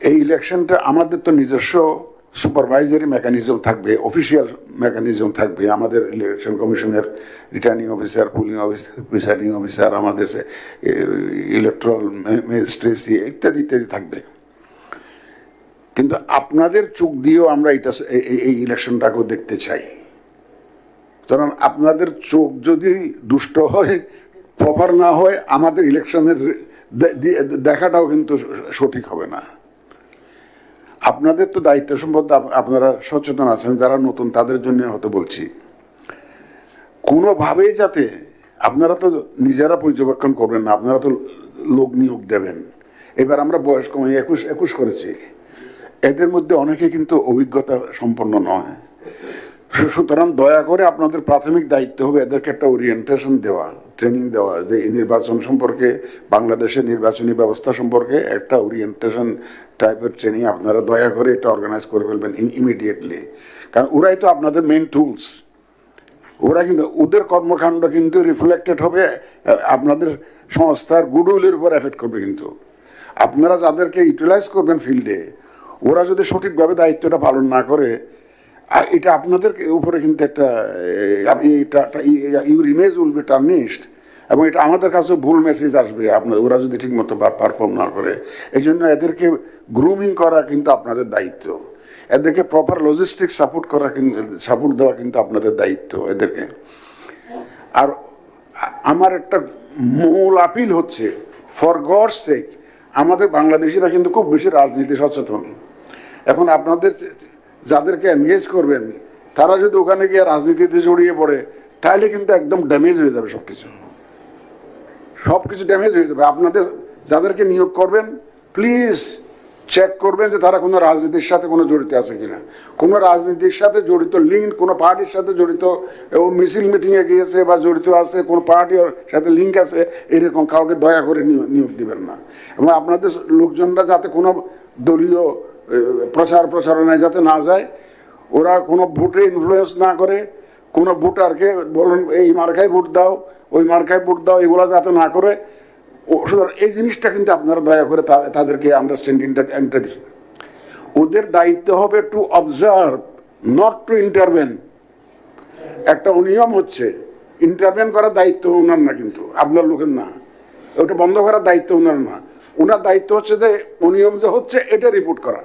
এই ইলেকশনটা আমাদের তো নিজস্ব সুপারভাইজারি মেকানিজম থাকবে, অফিসিয়াল মেকানিজম থাকবে। আমাদের ইলেকশন কমিশনের returning officer, pulling officer, presiding officer, আমাদের ইলেকট্রাল ম্যাজিস্ট্রেসি ইত্যাদি ইত্যাদি থাকবে। কিন্তু আপনাদের চোখ দিয়েও আমরা এই ইলেকশনটাকেও দেখতে চাই। কারণ আপনাদের চোখ যদি দুষ্ট হয়, প্রপার না হয়, আমাদের ইলেকশনের দেখাটাও কিন্তু সঠিক হবে না। আপনাদের তো দায়িত্ব সম্পর্কে আপনারা সচেতন আছেন, যারা নতুন তাদের জন্য হয়তো বলছি, কোনোভাবেই যাতে আপনারা তো নিজেরা পর্যবেক্ষণ করবেন না, আপনারা তো লোক নিয়োগ দেবেন। এবার আমরা বয়স কমে 21 করেছি, এদের মধ্যে অনেকে কিন্তু অভিজ্ঞতা সম্পন্ন নয়। সুতরাং দয়া করে আপনাদের প্রাথমিক দায়িত্ব হবে এদেরকে একটা ওরিয়েন্টেশন দেওয়া, ট্রেনিং দেওয়া, যে নির্বাচন সম্পর্কে, বাংলাদেশের নির্বাচনী ব্যবস্থা সম্পর্কে একটা ওরিয়েন্টেশন টাইপের ট্রেনিং আপনারা দয়া করে এটা অর্গানাইজ করে ফেলবেন ইমিডিয়েটলি। কারণ ওরাই তো আপনাদের মেইন টুলস। ওরা কিন্তু, ওদের কর্মকাণ্ড কিন্তু রিফ্লেক্টেড হবে আপনাদের সংস্থার গুডউইলের উপর এফেক্ট করবে। কিন্তু আপনারা যাদেরকে ইউটিলাইজ করবেন ফিল্ডে, ওরা যদি সঠিকভাবে দায়িত্বটা পালন না করে, আর এটা আপনাদের উপরে কিন্তু একটা ইউর ইমেজ উইল বি টার্নিশড, এবং এটা আমাদের কাছে ভুল মেসেজ আসবে আপনার, ওরা যদি ঠিক মতো পারফর্ম না করে। এই জন্য এদেরকে গ্রুমিং করা কিন্তু আপনাদের দায়িত্ব, এদেরকে প্রপার লজিস্টিক সাপোর্ট দেওয়া কিন্তু আপনাদের দায়িত্ব এদেরকে। আর আমার একটা মূল আপিল হচ্ছে, ফর গডস সেক, আমাদের বাংলাদেশিরা কিন্তু খুব বেশি রাজনীতি সচেতন। এখন আপনাদের যাদেরকে এনগেজ করবেন, তারা যদি ওখানে গিয়ে রাজনীতিতে জড়িয়ে পড়ে, তাহলে কিন্তু একদম ড্যামেজ হয়ে যাবে সবকিছু ড্যামেজ হয়ে যাবে। আপনাদের যাদেরকে নিয়োগ করবেন, প্লিজ চেক করবেন যে তারা কোনো রাজনীতির সাথে কোনো জড়িত আছে কিনা। কোনো রাজনীতির সাথে জড়িত লিঙ্ক, কোনো পার্টির সাথে জড়িত, এবং মিছিল মিটিংয়ে গিয়েছে বা জড়িত আছে, কোনো পার্টির সাথে লিঙ্ক আছে, এরকম কাউকে দয়া করে নিয়োগ দিবেন না। এবং আপনাদের লোকজনরা যাতে কোনো দলীয় প্রচারণায় যাতে না যায়, ওরা কোনো ভোটে ইনফ্লুয়েন্স না করে, কোনো ভোটারকে বলেন এই মার্কায় ভোট দাও, ওই মার্কায় ভোট দাও, এগুলো যাতে না করে। সুতরাং এই জিনিসটা কিন্তু আপনারা দয়া করে তাদেরকে আন্ডারস্ট্যান্ডিংটা দিন। ওদের দায়িত্ব হবে to observe, not to intervene. একটা অনিয়ম হচ্ছে, ইন্টারভেন করার দায়িত্ব ওনার না, কিন্তু আপনার লোকের না। ওটা বন্ধ করার দায়িত্ব ওনার না। ওনার দায়িত্ব হচ্ছে যে অনিয়ম যে হচ্ছে এটা রিপোর্ট করা।